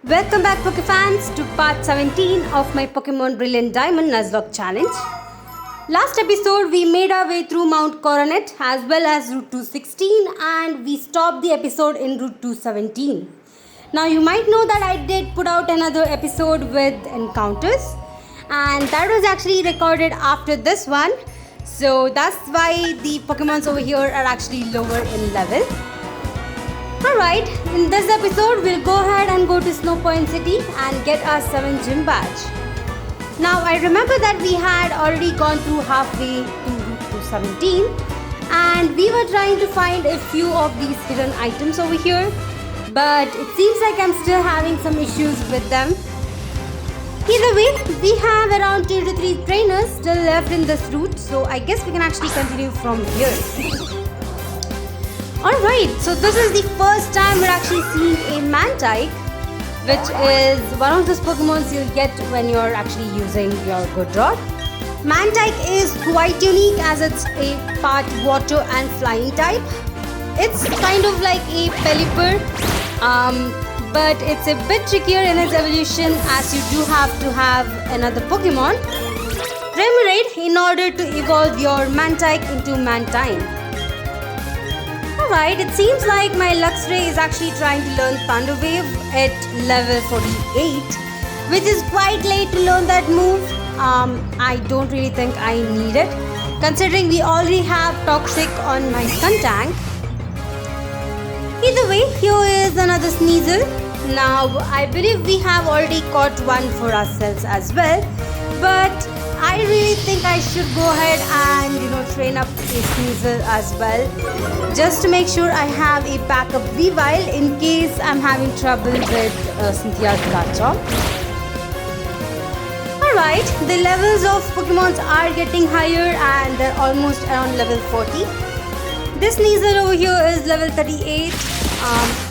Welcome back Pokefans to part 17 of my Pokémon Brilliant Diamond Nuzlocke challenge. Last episode we made our way through Mount Coronet as well as Route 216 and we stopped the episode in Route 217. Now you might know that I did put out another episode with encounters and that was actually recorded after this one. So that's why the Pokemons over here are actually lower in level. Alright, in this episode we'll go ahead and go to Snow Point City and get our 7 gym badge. Now I remember that we had already gone through halfway to Route 217 and we were trying to find a few of these hidden items over here, but it seems like I'm still having some issues with them. Either way, we have around 2 to 3 trainers still left in this route, so I guess we can actually continue from here. Alright, so this is the first time we're actually seeing a Mantike, which is one of those Pokemons you'll get when you're actually using your Good Rod. Mantike is quite unique as it's a part water and flying type. It's kind of like a Pelipper, but it's a bit trickier in its evolution as you do have to have another Pokemon, Remoraid, in order to evolve your Mantike into Mantine. Alright, it seems like my Luxray is actually trying to learn Thunder Wave at level 48, which is quite late to learn that move. I don't really think I need it, considering we already have Toxic on my Skuntank. Either way, here is another Sneasel. Now, I believe we have already caught one for ourselves as well, but I really think I should go ahead and train up a Sneasel as well, just to make sure I have a backup Weavile in case I'm having trouble with Cynthia's Garchomp. Alright, the levels of Pokemons are getting higher and they're almost around level 40. This Sneasel over here is level 38.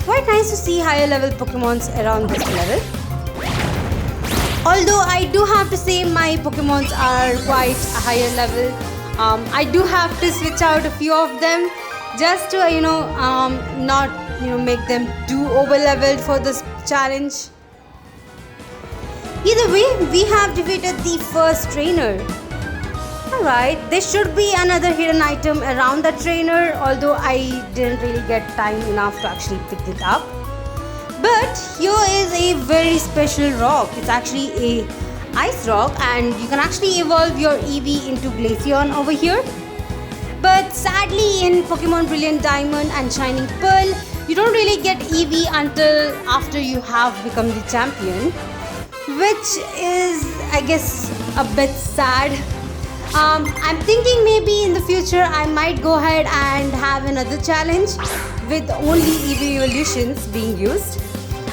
Quite nice to see higher level Pokemons around this level. Although I do have to say my Pokemons are quite a higher level. I do have to switch out a few of them just to not make them too over leveled for this challenge. Either way, we have defeated the first trainer. Alright, there should be another hidden item around the trainer, although I didn't really get time enough to actually pick it up. But here is a very special rock. It's actually a ice rock and you can actually evolve your Eevee into Glaceon over here. But sadly in Pokemon Brilliant Diamond and Shining Pearl, you don't really get Eevee until after you have become the champion, which is, I guess, a bit sad. I'm thinking maybe in the future I might go ahead and have another challenge with only Eevee evolutions being used.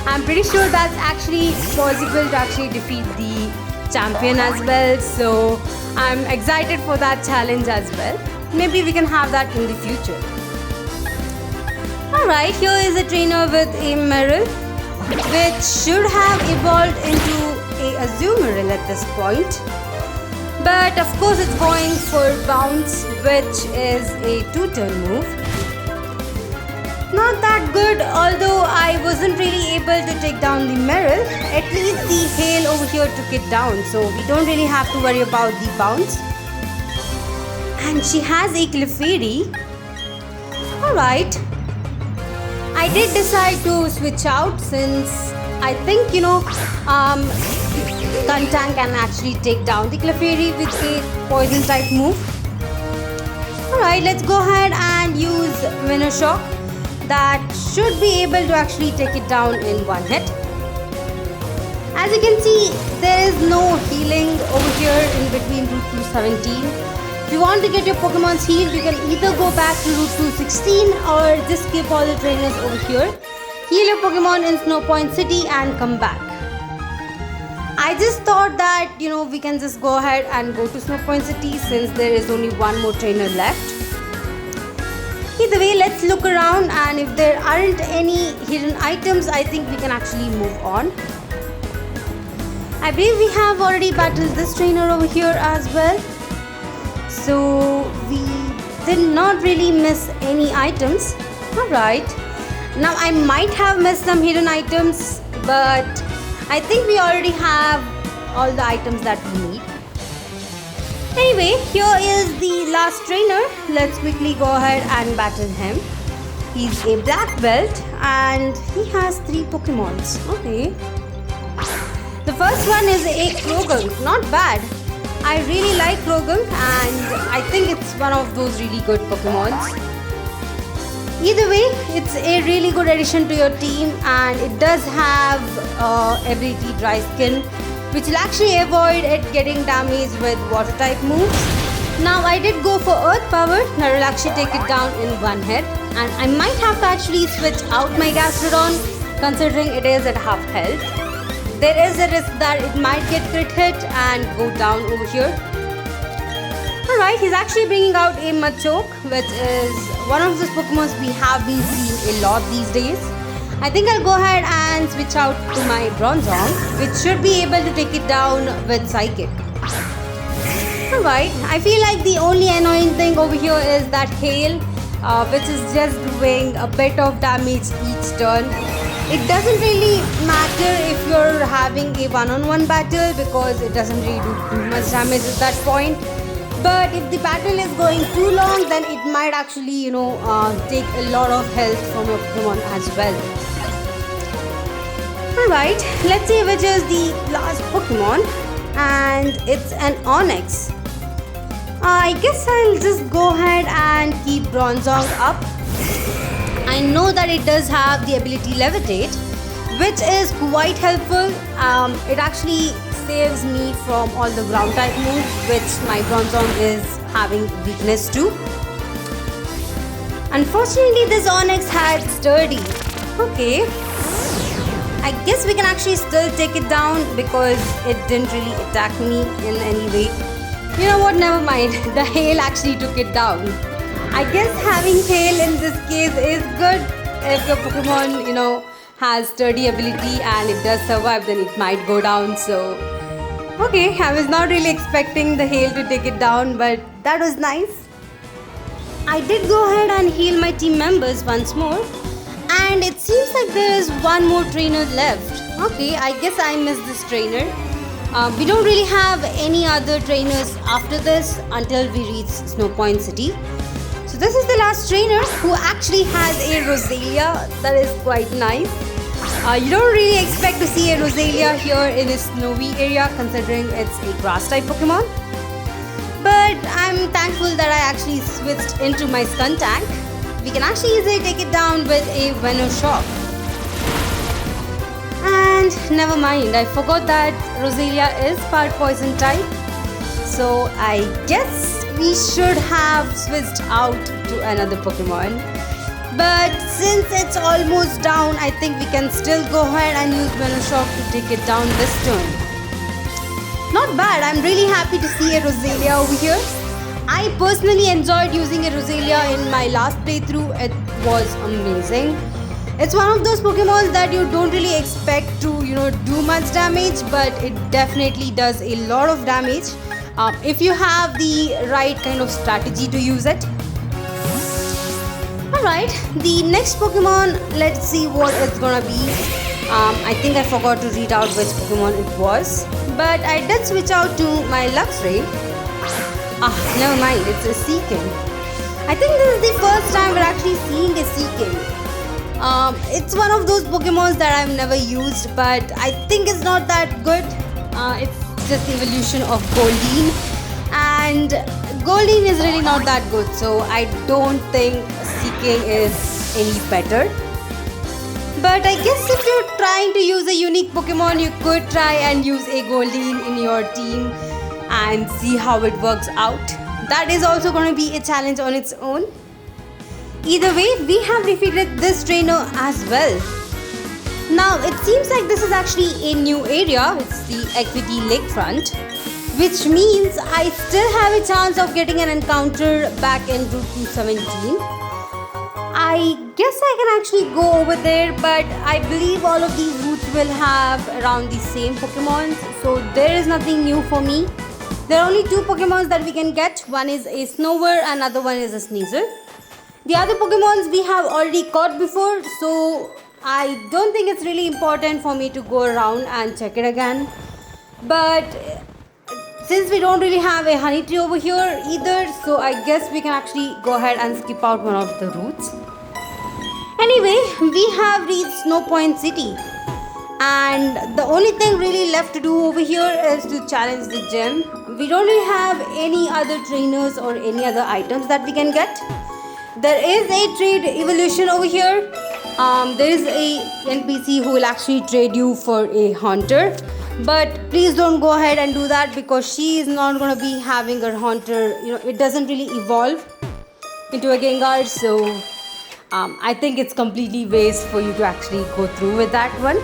I'm pretty sure that's actually possible to actually defeat the champion as well, so I'm excited for that challenge as well. Maybe we can have that in the future. Alright, here is a trainer with a Meryl, which should have evolved into a Azumarill at this point. But of course it's going for Bounce, which is a 2-turn move. Not that good, although I wasn't really able to take down the Meryl. At least the Hail over here took it down, so we don't really have to worry about the Bounce. And she has a Clefairy. Alright. I did decide to switch out since I think, Skuntank can actually take down the Clefairy with a poison type move. Alright, let's go ahead and use Venoshock. That should be able to actually take it down in one hit. As you can see, there is no healing over here in between Route 217. If you want to get your Pokemons healed, you can either go back to Route 216 or just skip all the trainers over here. Heal your Pokemon in Snow Point City and come back. I just thought that, we can just go ahead and go to Snow Point City since there is only one more trainer left. Either way, let's look around and if there aren't any hidden items, I think we can actually move on. I believe we have already battled this trainer over here as well. So we did not really miss any items. Alright. Now I might have missed some hidden items, but I think we already have all the items that we need. Anyway, here is the last trainer. Let's quickly go ahead and battle him. He's a black belt and he has 3 Pokemons. Okay. The first one is a Krogunk. Not bad. I really like Krogunk and I think it's one of those really good Pokemons. Either way, it's a really good addition to your team and it does have ability Dry Skin, which will actually avoid it getting damaged with water type moves. Now I did go for Earth Power, that will actually take it down in one hit, and I might have to actually switch out my Gastrodon considering it is at half health. There is a risk that it might get crit hit and go down over here. Alright, he's actually bringing out a Machoke, which is one of those Pokemons we have been seeing a lot these days. I think I'll go ahead and switch out to my Bronzong, which should be able to take it down with Psychic. Alright, I feel like the only annoying thing over here is that Hail, which is just doing a bit of damage each turn. It doesn't really matter if you're having a one-on-one battle because it doesn't really do too much damage at that point. But if the battle is going too long, then it might actually, take a lot of health from your Pokemon as well. Alright, let's see which is the last Pokemon. And it's an Onix. I guess I'll just go ahead and keep Bronzong up. I know that it does have the ability Levitate, which is quite helpful. It actually saves me from all the ground type moves, which my Bronzong is having weakness to. Unfortunately, this Onix had Sturdy. Okay. I guess we can actually still take it down because it didn't really attack me in any way. You know what, never mind. The Hail actually took it down. I guess having Hail in this case is good. If your Pokemon, has Sturdy ability and it does survive, then it might go down. So, okay, I was not really expecting the Hail to take it down, but that was nice. I did go ahead and heal my team members once more. And it seems like there is one more trainer left. Okay, I guess I missed this trainer. We don't really have any other trainers after this until we reach Snow Point City. So this is the last trainer who actually has a Roselia. That is quite nice. You don't really expect to see a Roselia here in a snowy area considering it's a grass type Pokemon. But I'm thankful that I actually switched into my Skuntank. We can actually easily take it down with a Venoshock. And never mind, I forgot that Roselia is part poison type. So I guess we should have switched out to another Pokemon. But since it's almost down, I think we can still go ahead and use Venoshock to take it down this turn. Not bad, I'm really happy to see a Roselia over here. I personally enjoyed using a Roselia in my last playthrough. It was amazing. It's one of those Pokemon that you don't really expect to, do much damage, but it definitely does a lot of damage if you have the right kind of strategy to use it. Alright, the next Pokemon, let's see what it's gonna be. I think I forgot to read out which Pokemon it was, but I did switch out to my Luxray. Never mind, it's a Seaking. I think this is the first time we're actually seeing a Seaking. It's one of those Pokemons that I've never used, but I think it's not that good. It's just the evolution of Goldeen, and Goldeen is really not that good, so I don't think Seaking is any better. But I guess if you're trying to use a unique Pokemon, you could try and use a Goldeen in your team and see how it works out. That is also going to be a challenge on its own. Either way, we have defeated this trainer as well. Now, it seems like this is actually a new area. It's the Equity Lakefront, which means I still have a chance of getting an encounter back in Route 217. I guess I can actually go over there, but I believe all of these routes will have around the same Pokemon, so there is nothing new for me. There are only 2 Pokemons that we can get. One is a Snover, another one is a Sneasel. The other Pokemons we have already caught before, so I don't think it's really important for me to go around and check it again. But since we don't really have a honey tree over here either, so I guess we can actually go ahead and skip out one of the routes. Anyway, we have reached Snow Point City. And the only thing really left to do over here is to challenge the gym. We don't really have any other trainers or any other items that we can get. There is a trade evolution over here. There is a NPC who will actually trade you for a haunter. But please don't go ahead and do that because she is not going to be having her haunter. It doesn't really evolve into a Gengar. So I think it's completely waste for you to actually go through with that one.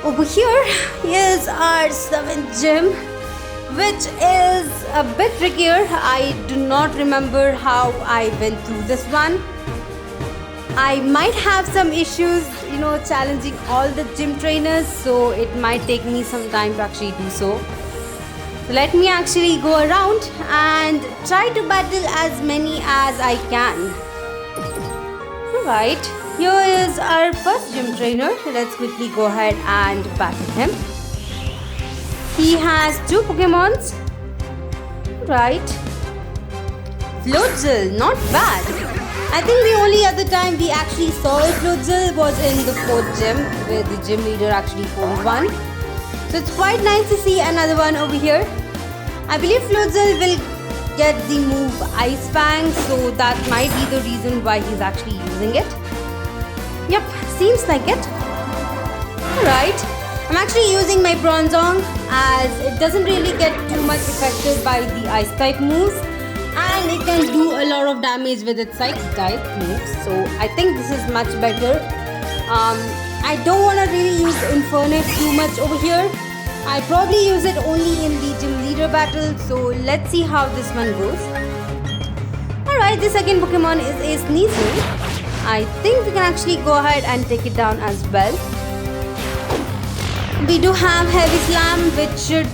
Over here is our 7th gym, which is a bit trickier. I do not remember how I went through this one. I might have some issues, challenging all the gym trainers, so it might take me some time to actually do so. Let me actually go around and try to battle as many as I can. Alright, here is our first gym trainer. Let's quickly go ahead and battle him. He has 2 Pokemons. Right. Floatzel, not bad. I think the only other time we actually saw a Floatzel was in the 4th gym, where the gym leader actually owned one. So it's quite nice to see another one over here. I believe Floatzel will get the move Ice Fang, so that might be the reason why he's actually using it. Yep, seems like it. Alright, I'm actually using my Bronzong as it doesn't really get too much affected by the Ice type moves. And it can do a lot of damage with its Psychic type moves. So I think this is much better. I don't want to really use Infernape too much over here. I probably use it only in the gym leader battle. So let's see how this one goes. Alright, the second Pokemon is a Sneasel. I think we can actually go ahead and take it down as well. We do have Heavy Slam, which should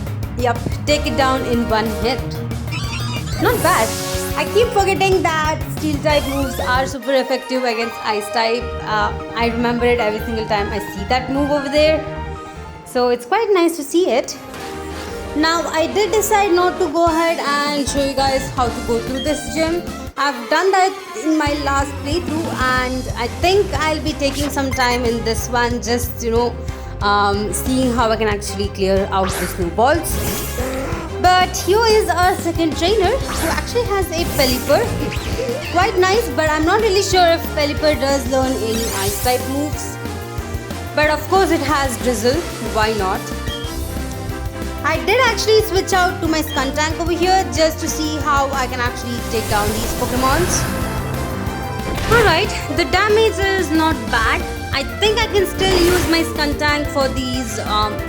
take it down in one hit. Not bad. I keep forgetting that Steel type moves are super effective against Ice type. I remember it every single time I see that move over there. So it's quite nice to see it. Now I did decide not to go ahead and show you guys how to go through this gym. I've done that in my last playthrough and I think I'll be taking some time in this one, just seeing how I can actually clear out the snowballs. But here is our second trainer who actually has a Pelipper. Quite nice, but I'm not really sure if Pelipper does learn any Ice type moves. But of course it has Drizzle, why not? I did actually switch out to my Skuntank over here just to see how I can actually take down these Pokemons. Alright, the damage is not bad. I think I can still use my Skuntank for these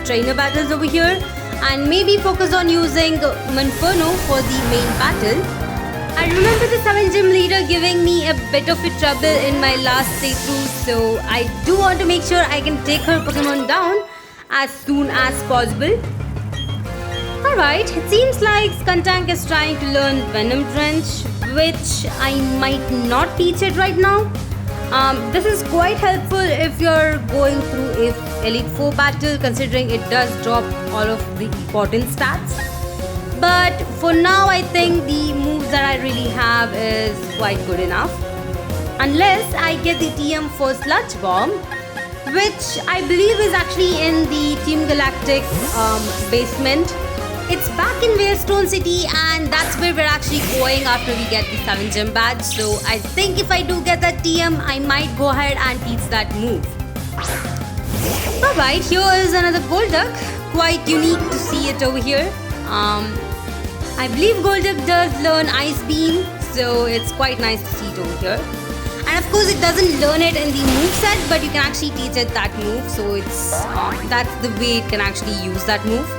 trainer battles over here. And maybe focus on using Monferno for the main battle. I remember the 7 gym leader giving me a bit of a trouble in my last playthrough, so I do want to make sure I can take her Pokemon down as soon as possible. Alright, it seems like Skuntank is trying to learn Venom Drench, which I might not teach it right now. This is quite helpful if you're going through a Elite 4 battle, considering it does drop all of the important stats. But for now, I think the moves that I really have is quite good enough. Unless I get the TM for Sludge Bomb, which I believe is actually in the Team Galactic basement. It's back in Wailstone City and that's where we're actually going after we get the 7 gym badge. So I think if I do get that TM, I might go ahead and teach that move. Alright, here is another Golduck. Quite unique to see it over here. I believe Golduck does learn Ice Beam, so it's quite nice to see it over here. And of course it doesn't learn it in the moveset, but you can actually teach it that move. So it's that's the way it can actually use that move.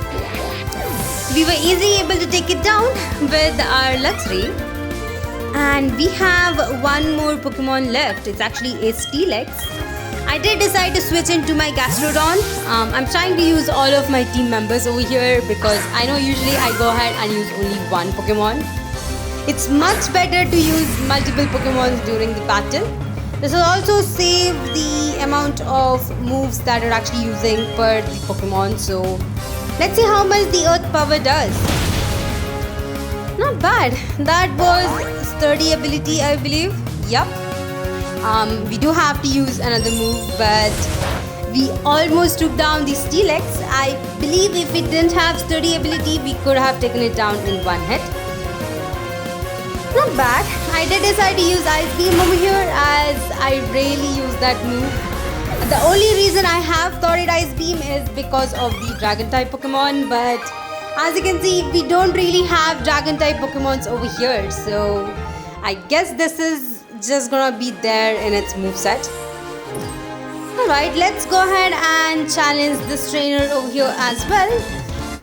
We were easily able to take it down with our Luxray. And we have one more Pokemon left. It's actually a Steelix. I did decide to switch into my Gastrodon. I'm trying to use all of my team members over here because I know usually I go ahead and use only one Pokemon. It's much better to use multiple Pokemon during the battle. This will also save the amount of moves that you're actually using per the Pokemon. So let's see how much the Earth Power does. Not bad. That was sturdy ability, I believe. Yup. We do have to use another move, but we almost took down the Steelix. I believe if we didn't have sturdy ability, we could have taken it down in one hit. Not bad. I did decide to use Ice Beam over here as I rarely use that move. The only reason I have thought it Ice Beam is because of the Dragon type Pokemon, but as you can see, we don't really have Dragon type Pokemons over here, so I guess this is just gonna be there in its moveset. Alright, let's go ahead and challenge this trainer over here as well.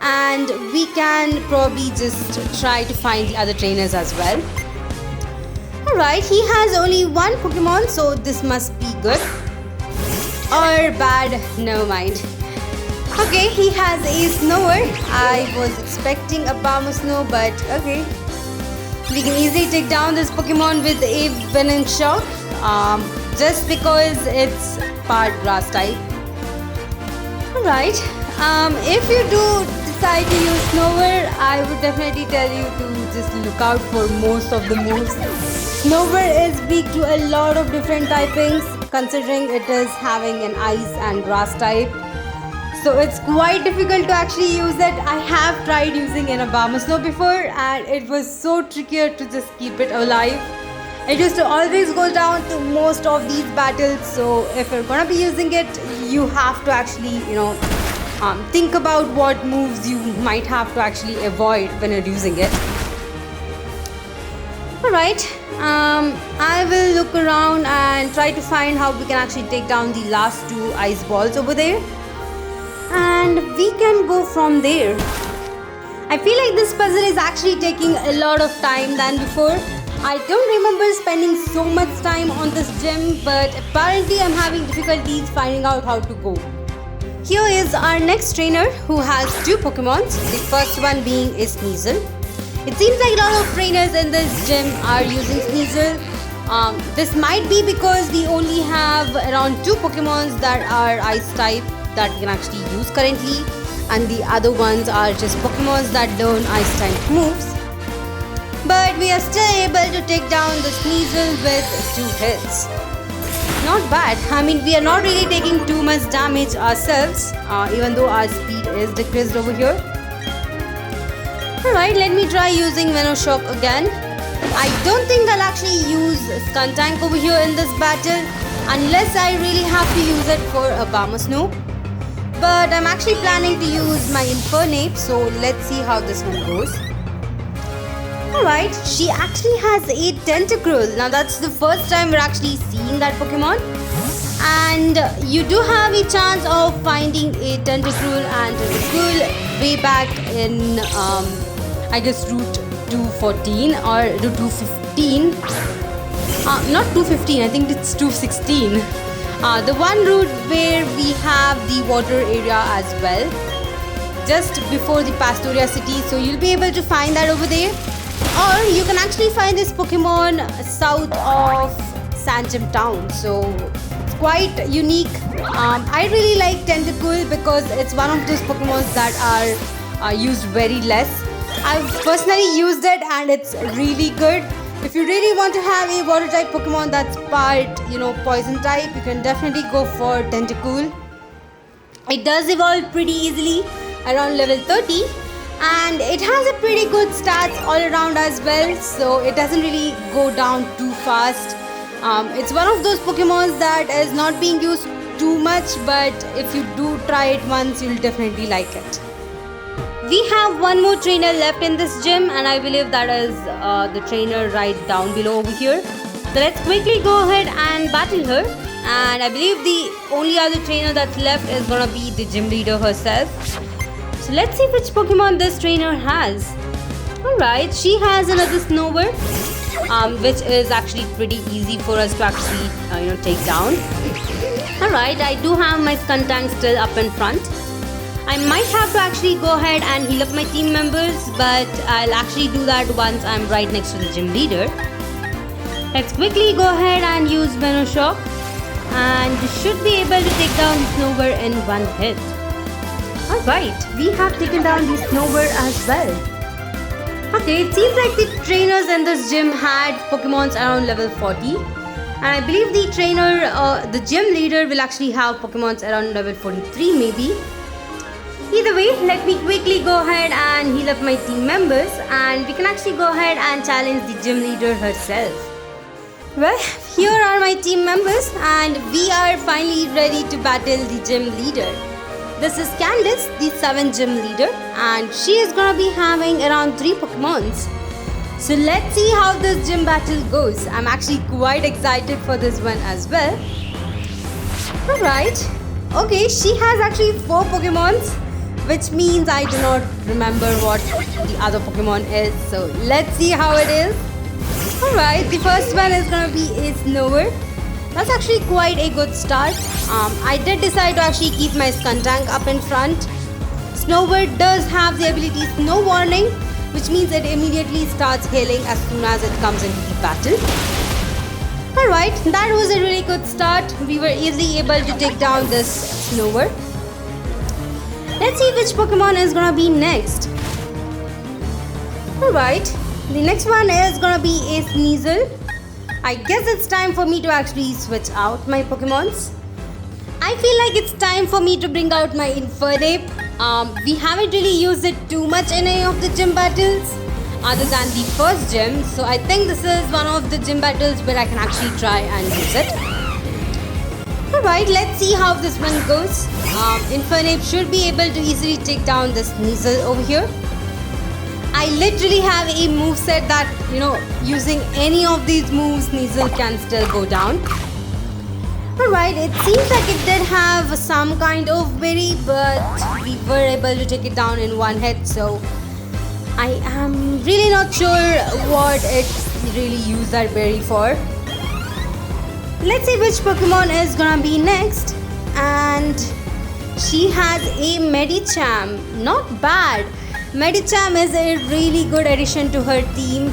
And we can probably just try to find the other trainers as well. Alright, he has only one Pokemon, so this must be good. Or bad, never mind. Okay, he has a Snower. I was expecting a Snow, but okay. We can easily take down this Pokemon with a Venom Shock. Just because it's part grass type. Alright, if you do decide to use Snower, I would definitely tell you to just look out for most of the moves. Snower is weak to a lot of different typings, considering it is having an ice and grass type. So it's quite difficult to actually use it. I have tried using an Abomasnow before and it was so trickier to just keep it alive. It used to always go down to most of these battles, so if you're gonna be using it, you have to actually, think about what moves you might have to actually avoid when you're using it. Alright, I will look around and try to find how we can actually take down the last two ice balls over there. And we can go from there. I feel like this puzzle is actually taking a lot of time than before. I don't remember spending so much time on this gym, but apparently I'm having difficulties finding out how to go. Here is our next trainer who has two Pokemons, the first one being a Sneasel. It seems like a lot of trainers in this gym are using Sneasel. This might be because we only have around two Pokemons that are Ice type that we can actually use currently, and the other ones are just Pokemons that learn Ice type moves. But we are still able to take down the Sneasel with 2 hits. Not bad. I mean, we are not really taking too much damage ourselves, even though our speed is decreased over here. Alright, let me try using Venoshock again. I don't think I'll actually use Skuntank over here in this battle unless I really have to use it for a Abomasnow. But I'm actually planning to use my Infernape, so let's see how this one goes. Alright, she actually has a Tentacruel. Now that's the first time we're actually seeing that Pokemon. And you do have a chance of finding a Tentacruel and Tentacruel way back in, I guess, Route 214 or Route 215. Not 215, I think it's 216. The one route where we have the water area as well, just before the Pastoria city, so you'll be able to find that over there. Or you can actually find this Pokemon south of Sanjam town, so it's quite unique. I really like Tentacool because it's one of those Pokemons that are used very less. I've personally used it and it's really good. If you really want to have a water type Pokemon that's part, poison type, you can definitely go for Tentacool. It does evolve pretty easily around level 30. And it has a pretty good stats all around as well, so it doesn't really go down too fast. It's one of those Pokemons that is not being used too much, but if you do try it once, you'll definitely like it. We have one more trainer left in this gym, and I believe that is the trainer right down below over here. So let's quickly go ahead and battle her. And I believe the only other trainer that's left is gonna be the gym leader herself. So let's see which Pokemon this trainer has. Alright, she has another Snover, which is actually pretty easy for us to actually take down. Alright, I do have my Skuntank still up in front. I might have to actually go ahead and heal up my team members, but I'll actually do that once I'm right next to the gym leader. Let's quickly go ahead and use Shock, and should be able to take down the Snowbird in one hit. Alright, we have taken down the Snowbird as well. Okay, it seems like the trainers in this gym had Pokemons around level 40. And I believe the trainer, the gym leader will actually have Pokemons around level 43 maybe. Either way, let me quickly go ahead and heal up my team members, and we can actually go ahead and challenge the gym leader herself. Well, here are my team members, and we are finally ready to battle the gym leader. This is Candice, the 7th gym leader, and she is gonna be having around 3 Pokemons. So let's see how this gym battle goes. I'm actually quite excited for this one as well. Alright, okay, she has actually 4 Pokemons, which means I do not remember what the other Pokemon is. So let's see how it is. Alright, the first one is gonna be a Snowbird. That's actually quite a good start. I did decide to actually keep my Skuntank up in front. Snowbird does have the ability Snow Warning, which means it immediately starts healing as soon as it comes into the battle. Alright, that was a really good start. We were easily able to take down this Snowbird. Let's see which Pokemon is gonna be next. Alright, the next one is gonna be a Sneasel. I guess it's time for me to actually switch out my Pokemons. I feel like it's time for me to bring out my Infernape. We haven't really used it too much in any of the gym battles other than the first gym. So I think this is one of the gym battles where I can actually try and use it. Alright, let's see how this one goes. Infernape should be able to easily take down this Sneasel over here. I literally have a moveset that, using any of these moves, Sneasel can still go down. Alright, it seems like it did have some kind of berry, but we were able to take it down in one hit, so I am really not sure what it really used that berry for. Let's see which Pokemon is gonna be next. And she has a Medicham. Not bad. Medicham is a really good addition to her team,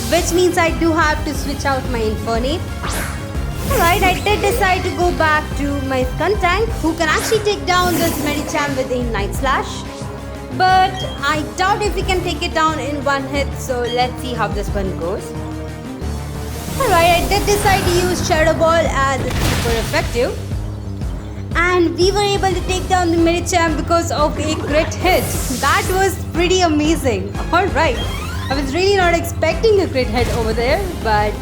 which means I do have to switch out my Infernape. Alright, I did decide to go back to my Skuntank, who can actually take down this Medicham with a Night Slash. But I doubt if we can take it down in one hit, so let's see how this one goes. Alright, I did decide to use Shadow Ball as it's super effective. And we were able to take down the Medicham because of a crit hit. That was pretty amazing. Alright, I was really not expecting a crit hit over there, but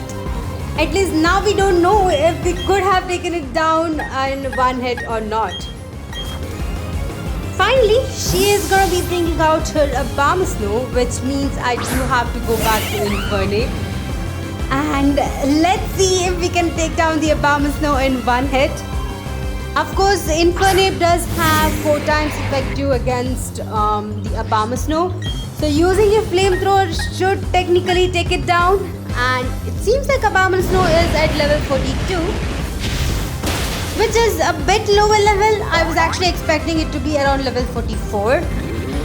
at least now we don't know if we could have taken it down in one hit or not. Finally, she is going to be bringing out her Abomasnow, which means I do have to go back to Infernape. And let's see if we can take down the Abomasnow in one hit. Of course, Infernape does have 4 times effective against the Abomasnow. So using a flamethrower should technically take it down. And it seems like Abomasnow is at level 42, which is a bit lower level. I was actually expecting it to be around level 44.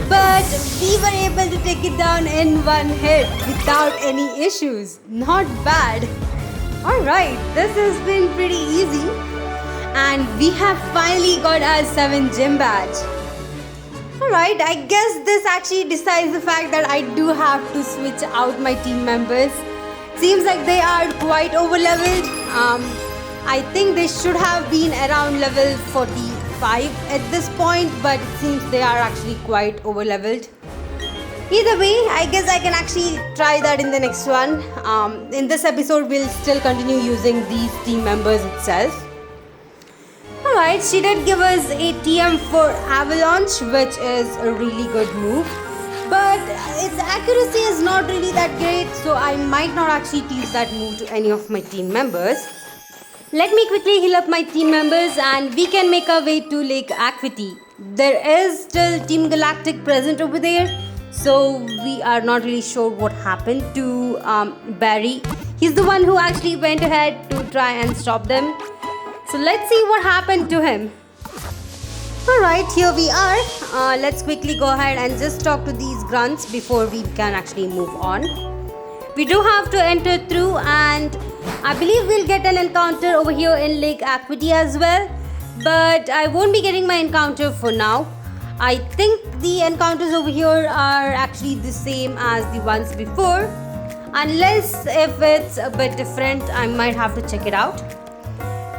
But we were able to take it down in one hit without any issues. Not bad. Alright, this has been pretty easy. And we have finally got our 7th gym badge. Alright, I guess this actually decides the fact that I do have to switch out my team members. Seems like they are quite over-leveled. I think they should have been around level 45 at this point, but it seems they are actually quite over-leveled. Either way, I guess I can actually try that in the next one. In this episode, we'll still continue using these team members itself. Alright, she did give us a TM for Avalanche, which is a really good move. But its accuracy is not really that great, so I might not actually teach that move to any of my team members. Let me quickly heal up my team members and we can make our way to Lake Aquity. There is still Team Galactic present over there, so we are not really sure what happened to Barry. He's the one who actually went ahead to try and stop them. So let's see what happened to him. Alright, here we are. Let's quickly go ahead and just talk to these grunts before we can actually move on. We do have to enter through, and I believe we'll get an encounter over here in Lake Aquity as well, but I won't be getting my encounter for now. I think the encounters over here are actually the same as the ones before, unless if it's a bit different, I might have to check it out.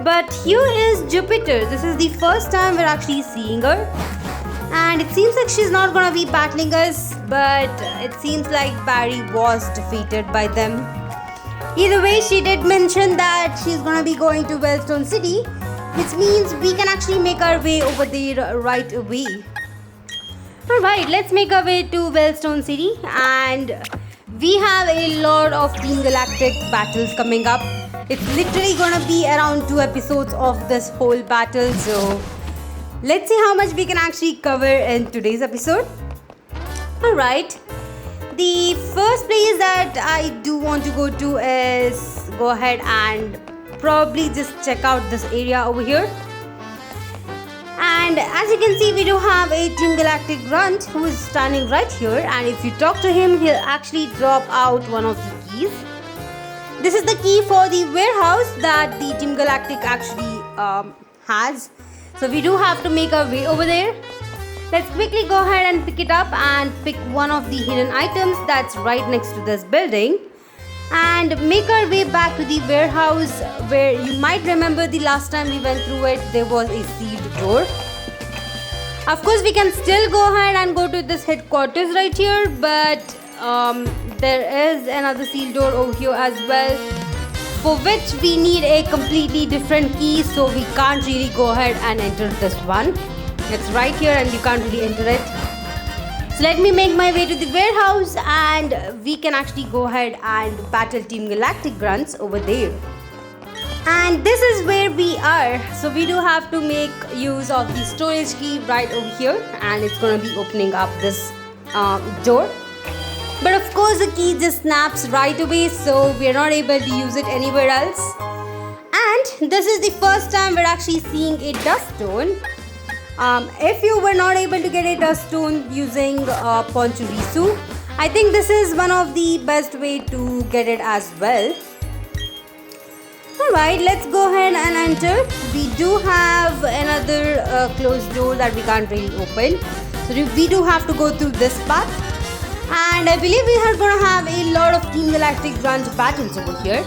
But here is Jupiter. This is the first time we're actually seeing her, and it seems like she's not gonna be battling us, but it seems like Barry was defeated by them. Either way, she did mention that she's gonna be going to Wellstone City, which means we can actually make our way over there right away. Alright, let's make our way to Wellstone City, and we have a lot of Team Galactic battles coming up. It's literally gonna be around 2 episodes of this whole battle, so let's see how much we can actually cover in today's episode. Alright, the first place that I do want to go to is go ahead and probably just check out this area over here. And as you can see, we do have a Team Galactic Grunt who is standing right here, and if you talk to him, he'll actually drop out one of the keys. This is the key for the warehouse that the Team Galactic actually has. So we do have to make our way over there. Let's quickly go ahead and pick it up and pick one of the hidden items that's right next to this building, and make our way back to the warehouse, where you might remember the last time we went through it, there was a sealed door. Of course, we can still go ahead and go to this headquarters right here, but there is another sealed door over here as well, for which we need a completely different key, so we can't really go ahead and enter this one. It's right here and you can't really enter it. So let me make my way to the warehouse, and we can actually go ahead and battle Team Galactic Grunts over there. And this is where we are. So we do have to make use of the storage key right over here, and it's going to be opening up this door. But of course the key just snaps right away, so we are not able to use it anywhere else. And this is the first time we're actually seeing a dust stone. If you were not able to get a dust stone using Ponchurisu, I think this is one of the best way to get it as well. Alright, let's go ahead and enter. We do have another closed door that we can't really open, so we do have to go through this path. And I believe we are going to have a lot of Team Galactic Grunt battles over here,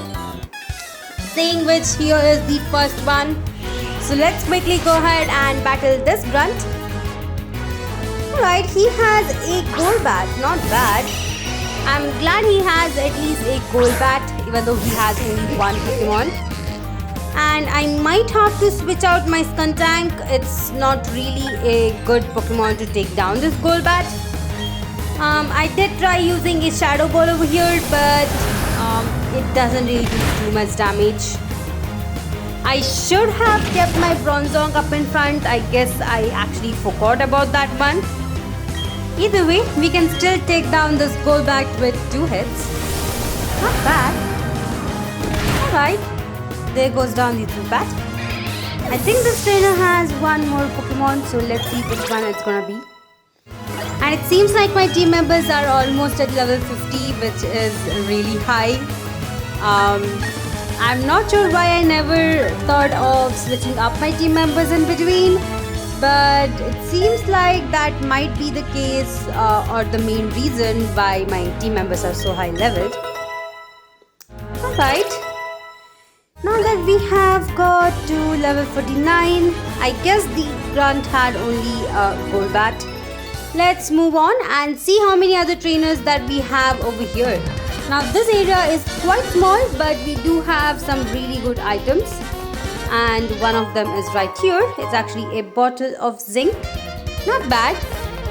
saying which here is the first one. So let's quickly go ahead and battle this Grunt. Alright, he has a Golbat, not bad. I'm glad he has at least a Golbat, even though he has only one Pokemon. And I might have to switch out my Skuntank. It's not really a good Pokemon to take down this Golbat. I did try using a Shadow Ball over here, but it doesn't really do too much damage. I should have kept my Bronzong up in front. I guess I actually forgot about that one. Either way, we can still take down this Golbat with 2 hits. Not bad. Alright, there goes down the Zubat. I think this trainer has one more Pokemon, so let's see which one it's gonna be. And it seems like my team members are almost at level 50, which is really high. I'm not sure why I never thought of switching up my team members in between, but it seems like that might be the case or the main reason why my team members are so high leveled. Alright, now that we have got to level 49, I guess the Grunt had only a Golbat. Let's move on and see how many other trainers that we have over here. Now this area is quite small, but we do have some really good items, and one of them is right here. It's actually a bottle of zinc. Not bad,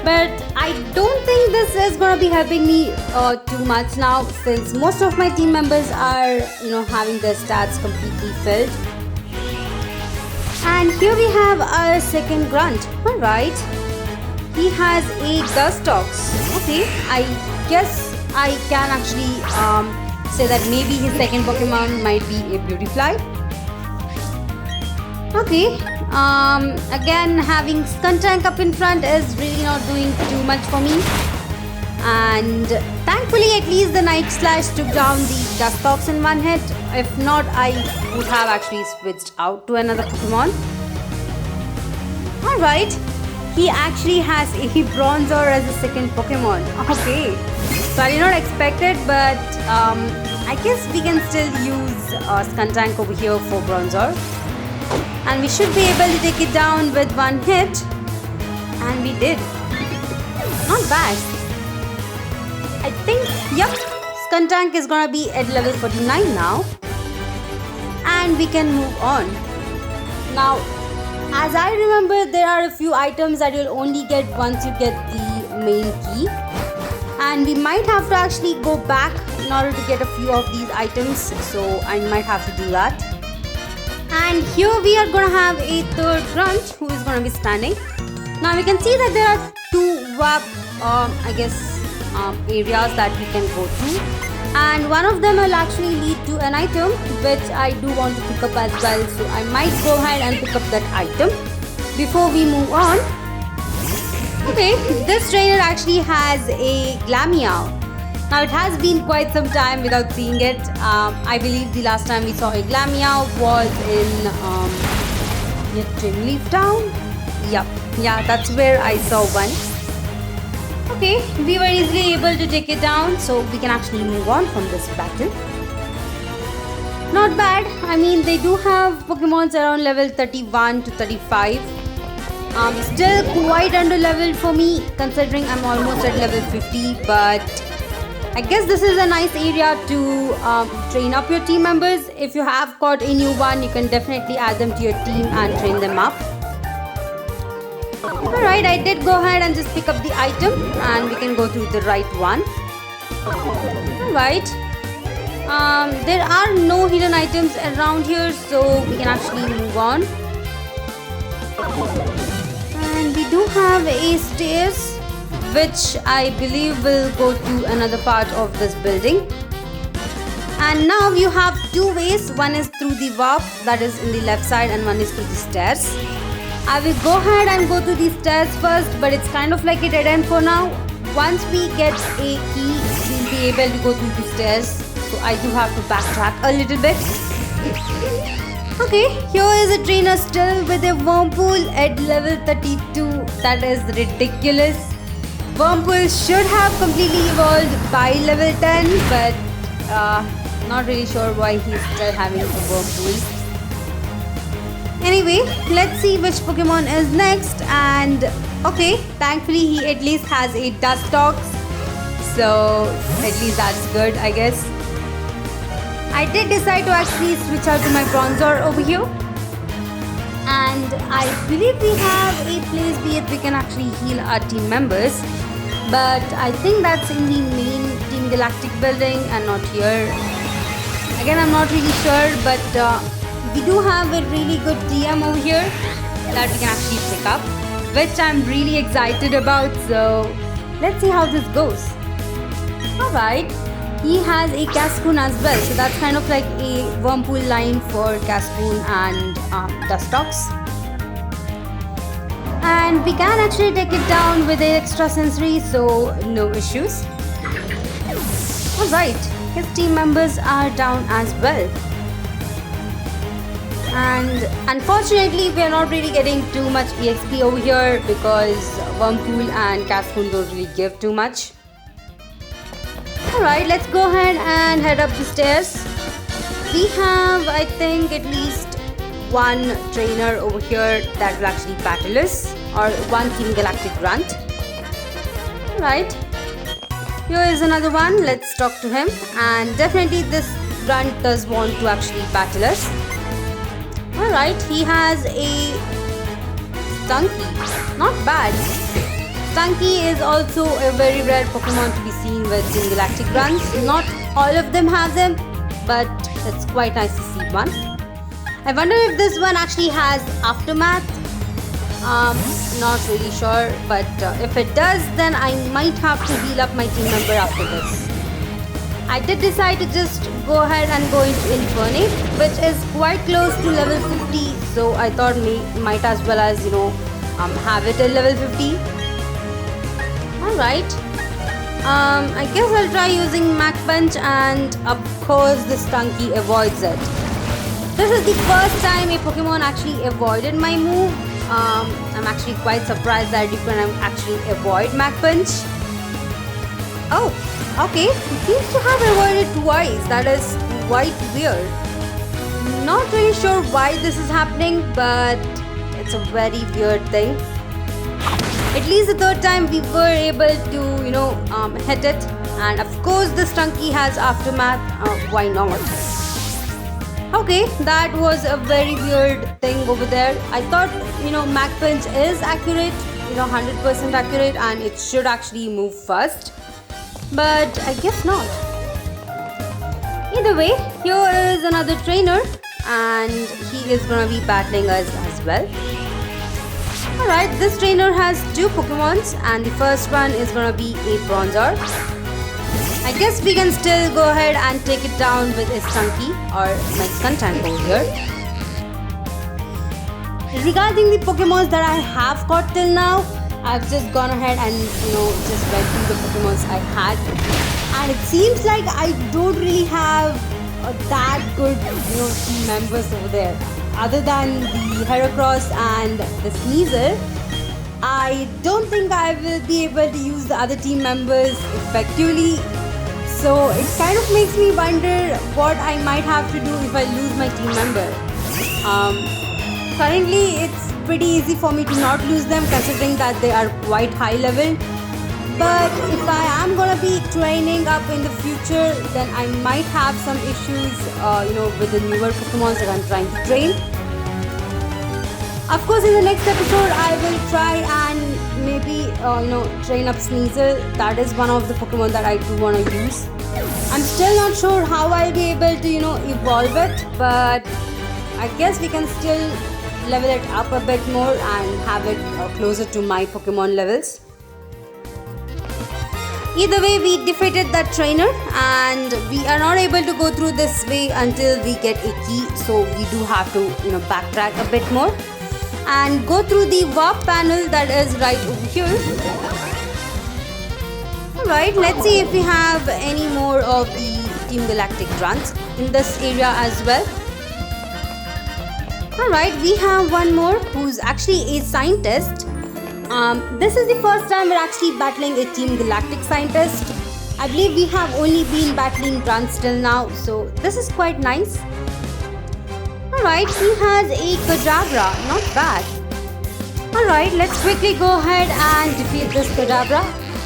but I don't think this is gonna be helping me too much now, since most of my team members are having their stats completely filled. And here we have our second Grunt. Alright, he has a Dustox. Okay, I guess I can actually say that maybe his second Pokemon might be a Beautifly. Okay, again having Skuntank up in front is really not doing too much for me. And thankfully at least the Night Slash took down the Dustox in one hit. If not, I would have actually switched out to another Pokemon. Alright, he actually has a Bronzor as a second Pokemon. Okay, so I did not expect it, but I guess we can still use Skuntank over here for Bronzor. And we should be able to take it down with one hit. And we did. Not bad. I think, yep, Skuntank is gonna be at level 49 now. And we can move on. Now, as I remember, there are a few items that you'll only get once you get the main key. And we might have to actually go back in order to get a few of these items. So I might have to do that. And here we are going to have a third Grunt who is going to be standing. Now we can see that there are two warp, areas that we can go to. And one of them will actually lead to an item which I do want to pick up as well. So I might go ahead and pick up that item before we move on. Okay, this trainer actually has a Glameow. Now it has been quite some time without seeing it. I believe the last time we saw a Glameow was in Dreamleaf Town. Yep, yeah, that's where I saw one. Okay, we were easily able to take it down, so we can actually move on from this battle. Not bad. I mean, they do have Pokemons around level 31 to 35. Still quite under leveled for me, considering I'm almost at level 50, but I guess this is a nice area to train up your team members. If you have caught a new one, you can definitely add them to your team and train them up. Alright, I did go ahead and just pick up the item and we can go to the right one. Alright. There are no hidden items around here, so we can actually move on. And we do have a stairs which I believe will go to another part of this building. And now you have two ways. One is through the warp that is in the left side and one is through the stairs. I will go ahead and go to the stairs first, but it's kind of like a dead end for now. Once we get a key, we'll be able to go through the stairs. So I do have to backtrack a little bit. Okay, here is a trainer still with a Wurmpool at level 32. That is ridiculous. Wurmpool should have completely evolved by level 10, but not really sure why he's still having a Wurmpool. Anyway, let's see which Pokemon is next. And okay, thankfully he at least has a Dustox, so at least that's good, I guess. I did decide to actually switch out to my Bronzor over here. And I believe we have a place where we can actually heal our team members. But I think that's in the main Team Galactic building and not here. Again, I'm not really sure, but we do have a really good TM over here that we can actually pick up, which I'm really excited about. So let's see how this goes. Alright, he has a Cascoon as well, so that's kind of like a Wurmpool line for Cascoon and Dustox. And we can actually take it down with an extra sensory, so no issues. Alright, his team members are down as well. And unfortunately, we are not really getting too much EXP over here because Wurmpool and Cascoon don't really give too much. Alright, let's go ahead and head up the stairs. We have, I think, at least one trainer over here that will actually battle us, or one Team Galactic Grunt. Alright, here is another one. Let's talk to him. And definitely this Grunt does want to actually battle us. Alright, he has a Stunky. Not bad. Stunky is also a very rare Pokemon to be seen with Team Galactic Grunts. Not all of them have them, but it's quite nice to see one. I wonder if this one actually has Aftermath. Not really sure, but if it does, then I might have to heal up my team member after this. I did decide to just go ahead and go into Infernape, which is quite close to level 50, so I thought might as well as, have it at level 50. Alright, I guess I'll try using Mach Punch, and of course the Stunky avoids it. This is the first time a Pokemon actually avoided my move. I'm actually quite surprised that you can actually avoid Mach Punch. Oh, okay. It seems to have avoided twice. That is quite weird. Not really sure why this is happening, but it's a very weird thing. At least the third time we were able to, hit it. And of course the Stunky has Aftermath. Why not? Okay, that was a very weird thing over there. I thought, Mach Punch is accurate, 100% accurate, and it should actually move first. But I guess not. Either way, here is another trainer, and he is gonna be battling us as well. Alright, this trainer has two Pokemons, and the first one is gonna be a Bronzor. I guess we can still go ahead and take it down with a Stunky or my Skuntank over here. Regarding the Pokemons that I have caught till now, I've just gone ahead and just went through the Pokemons I had, and it seems like I don't really have that good team members over there. Other than the Heracross and the Sneasel, I don't think I will be able to use the other team members effectively. So it kind of makes me wonder what I might have to do if I lose my team member. Currently it's pretty easy for me to not lose them, considering that they are quite high level. But if I am gonna be training up in the future, then I might have some issues, with the newer Pokemon that I'm trying to train. Of course, in the next episode, I will try and maybe, train up Sneasel. That is one of the Pokemon that I do want to use. I'm still not sure how I'll be able to, evolve it, but I guess we can still level it up a bit more and have it closer to my Pokemon levels. Either way, we defeated that trainer, and we are not able to go through this way until we get a key, so we do have to backtrack a bit more and go through the warp panel that is right over here. Alright, let's see if we have any more of the Team Galactic Grunts in this area as well. Alright, we have one more who's actually a scientist. This is the first time we're actually battling a Team Galactic scientist. I believe we have only been battling Grunts till now, so this is quite nice. Alright, he has a Kadabra, not bad. Alright, let's quickly go ahead and defeat this Kadabra.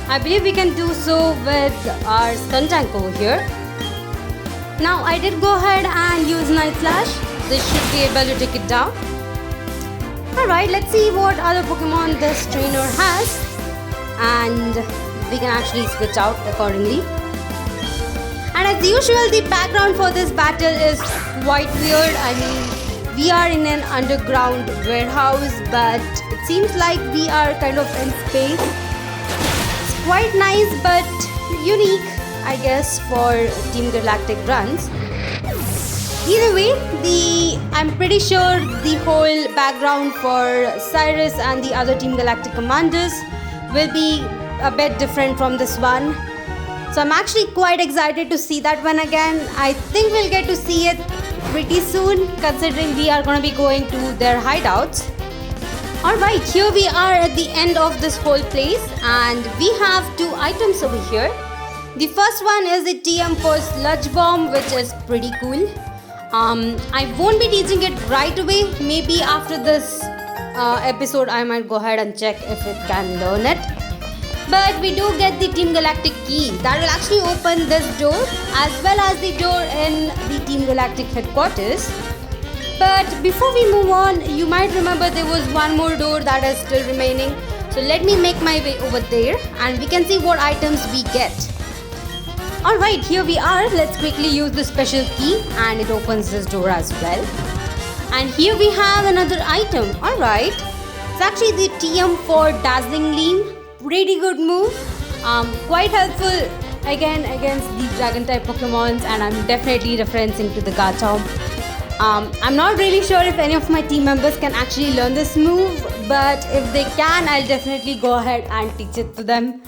I believe we can do so with our Skuntank over here. Now, I did go ahead and use Night Slash. This should be able to take it down. Alright, let's see what other Pokemon this trainer has, and we can actually switch out accordingly. And as usual, the background for this battle is quite weird. I mean, we are in an underground warehouse, but it seems like we are kind of in space. It's quite nice but unique, I guess, for Team Galactic Grunts. Either way, I'm pretty sure the whole background for Cyrus and the other Team Galactic commanders will be a bit different from this one. So I'm actually quite excited to see that one again. I think we'll get to see it pretty soon, considering we are going to be going to their hideouts. Alright, here we are at the end of this whole place, and we have two items over here. The first one is the TM for Sludge Bomb, which is pretty cool. I won't be teaching it right away. Maybe after this episode I might go ahead and check if it can learn it. But we do get the Team Galactic key that will actually open this door, as well as the door in the Team Galactic headquarters. But before we move on, you might remember there was one more door that is still remaining. So let me make my way over there and we can see what items we get. Alright, here we are. Let's quickly use the special key and it opens this door as well. And here we have another item. Alright, it's actually the TM for Dazzling Gleam. Pretty good move. Quite helpful again against the dragon type Pokemons, and I'm definitely referencing to the Garchomp. I'm not really sure if any of my team members can actually learn this move, but if they can, I'll definitely go ahead and teach it to them.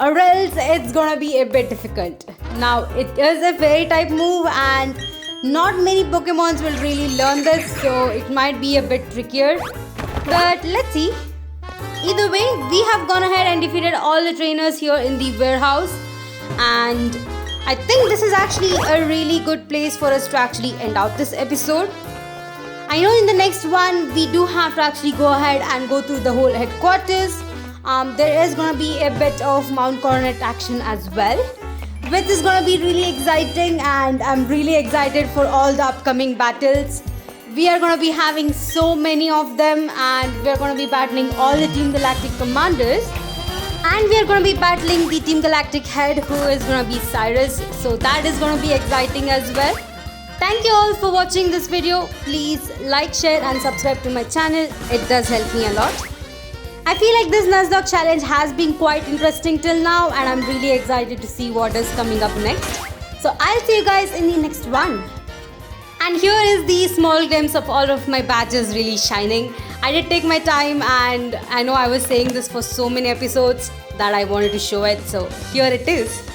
or else it's gonna be a bit difficult. Now it is a fairy type move and not many Pokemons will really learn this, so it might be a bit trickier. But let's see. Either way, we have gone ahead and defeated all the trainers here in the warehouse, and I think this is actually a really good place for us to actually end out this episode. I know in the next one we do have to actually go ahead and go through the whole headquarters. There is going to be a bit of Mount Coronet action as well, which is going to be really exciting, and I'm really excited for all the upcoming battles. We are going to be having so many of them, and we are going to be battling all the Team Galactic commanders, and we are going to be battling the Team Galactic head, who is going to be Cyrus, so that is going to be exciting as well. Thank you all for watching this video. Please like, share and subscribe to my channel. It does help me a lot. I feel like this Nuzlocke challenge has been quite interesting till now, and I'm really excited to see what is coming up next. So I'll see you guys in the next one. And here is the small glimpse of all of my badges really shining. I did take my time, and I know I was saying this for so many episodes that I wanted to show it, so here it is.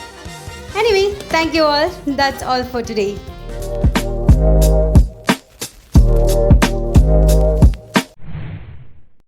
Anyway, thank you all. That's all for today.